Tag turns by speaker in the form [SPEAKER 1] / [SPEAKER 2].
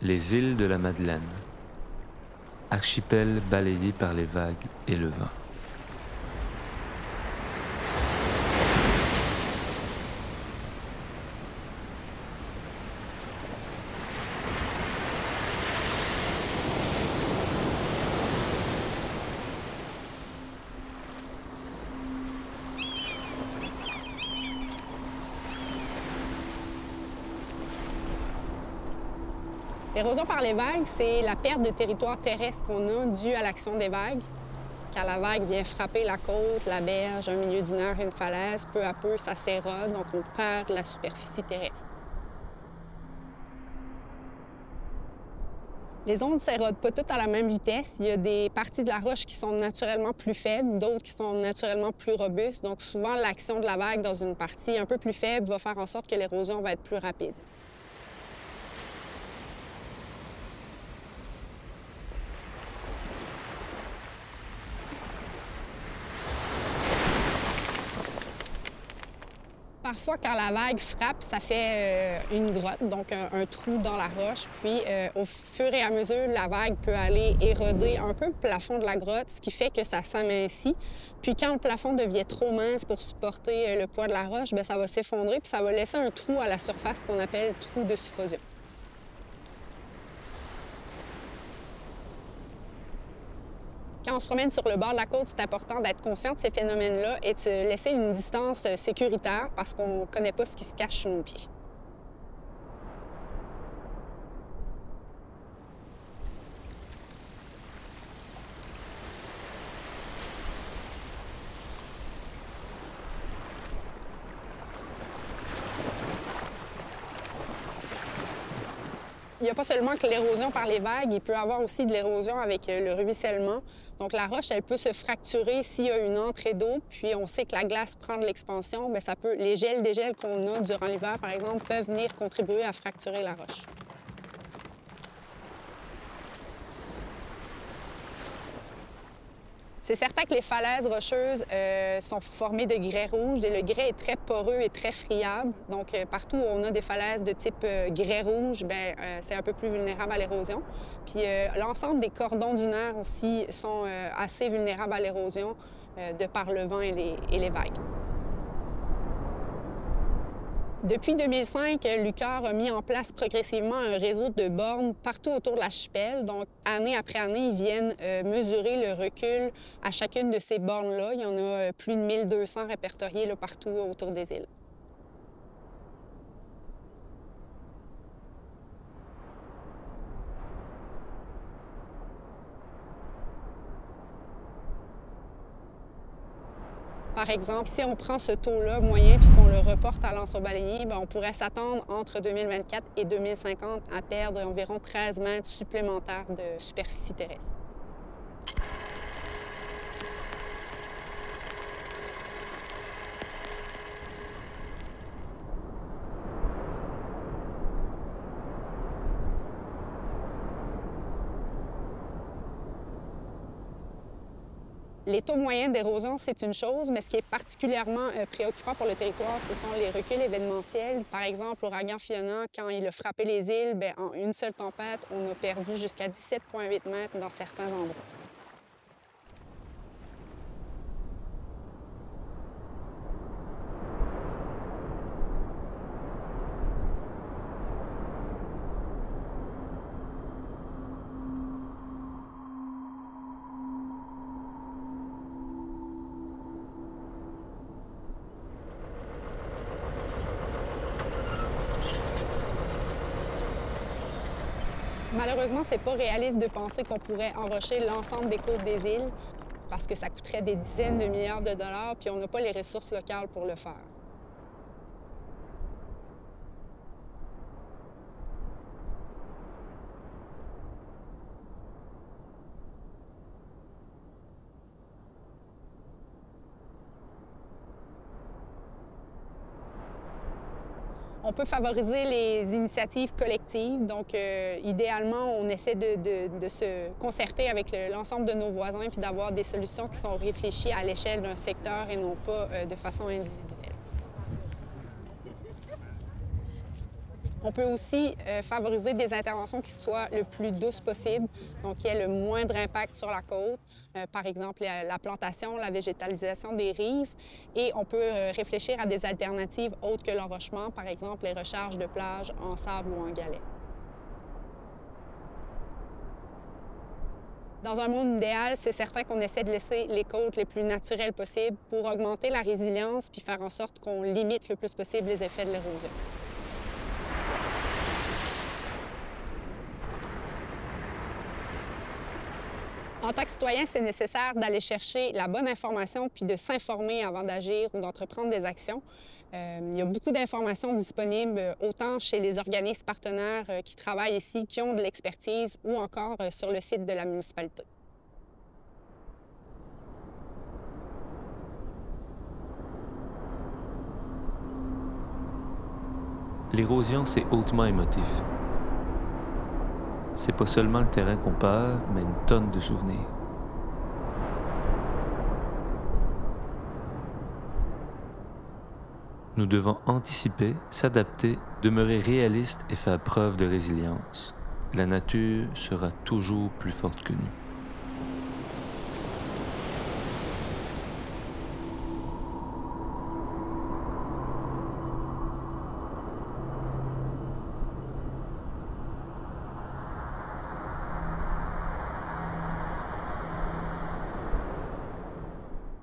[SPEAKER 1] Les îles de la Madeleine, archipel balayé par les vagues et le vent.
[SPEAKER 2] L'érosion par les vagues, c'est la perte de territoire terrestre qu'on a due à l'action des vagues. Quand la vague vient frapper la côte, la berge, un milieu dunaire, une falaise, peu à peu, ça s'érode, donc on perd la superficie terrestre. Les ondes ne s'érodent pas toutes à la même vitesse. Il y a des parties de la roche qui sont naturellement plus faibles, d'autres qui sont naturellement plus robustes. Donc souvent, l'action de la vague dans une partie un peu plus faible va faire en sorte que l'érosion va être plus rapide. Parfois, quand la vague frappe, ça fait une grotte, donc un trou dans la roche. Puis, au fur et à mesure, la vague peut aller éroder un peu le plafond de la grotte, ce qui fait que ça s'amincit. Puis, quand le plafond devient trop mince pour supporter le poids de la roche, bien, ça va s'effondrer, puis ça va laisser un trou à la surface qu'on appelle trou de suffusion. Quand on se promène sur le bord de la côte, c'est important d'être conscient de ces phénomènes-là et de se laisser une distance sécuritaire parce qu'on ne connaît pas ce qui se cache sous nos pieds. Il n'y a pas seulement que l'érosion par les vagues, il peut y avoir aussi de l'érosion avec le ruissellement. Donc la roche, elle peut se fracturer s'il y a une entrée d'eau, puis on sait que la glace prend de l'expansion, bien, les gels, dégels qu'on a durant l'hiver, par exemple, peuvent venir contribuer à fracturer la roche. C'est certain que les falaises rocheuses sont formées de grès rouge et le grès est très poreux et très friable. Donc, partout où on a des falaises de type grès rouge, c'est un peu plus vulnérable à l'érosion. Puis, l'ensemble des cordons dunaires aussi sont assez vulnérables à l'érosion de par le vent et les vagues. Depuis 2005, l'UQAR a mis en place progressivement un réseau de bornes partout autour de l'archipel. Donc, année après année, ils viennent mesurer le recul à chacune de ces bornes-là. Il y en a plus de 1200 répertoriés là, partout autour des îles. Par exemple, si on prend ce taux-là moyen puis qu'on le reporte à l'anse au baleinier, on pourrait s'attendre entre 2024 et 2050 à perdre environ 13 mètres supplémentaires de superficie terrestre. Les taux moyens d'érosion, c'est une chose, mais ce qui est particulièrement préoccupant pour le territoire, ce sont les reculs événementiels. Par exemple, l'ouragan Fiona, quand il a frappé les îles, en une seule tempête, on a perdu jusqu'à 17,8 mètres dans certains endroits. Malheureusement, c'est pas réaliste de penser qu'on pourrait enrocher l'ensemble des côtes des îles parce que ça coûterait des dizaines de milliards de dollars, puis on n'a pas les ressources locales pour le faire. On peut favoriser les initiatives collectives. Donc, idéalement, on essaie de se concerter avec l'ensemble de nos voisins puis d'avoir des solutions qui sont réfléchies à l'échelle d'un secteur et non pas de façon individuelle. On peut aussi favoriser des interventions qui soient le plus douces possible, donc qui aient le moindre impact sur la côte. Par exemple, la plantation, la végétalisation des rives. Et on peut réfléchir à des alternatives autres que l'enrochement, par exemple les recharges de plage en sable ou en galets. Dans un monde idéal, c'est certain qu'on essaie de laisser les côtes les plus naturelles possibles pour augmenter la résilience puis faire en sorte qu'on limite le plus possible les effets de l'érosion. En tant que citoyen, c'est nécessaire d'aller chercher la bonne information puis de s'informer avant d'agir ou d'entreprendre des actions. Il y a beaucoup d'informations disponibles, autant chez les organismes partenaires qui travaillent ici, qui ont de l'expertise, ou encore sur le site de la municipalité.
[SPEAKER 1] L'érosion, c'est hautement émotif. C'est pas seulement le terrain qu'on perd, mais une tonne de souvenirs. Nous devons anticiper, s'adapter, demeurer réalistes et faire preuve de résilience. La nature sera toujours plus forte que nous.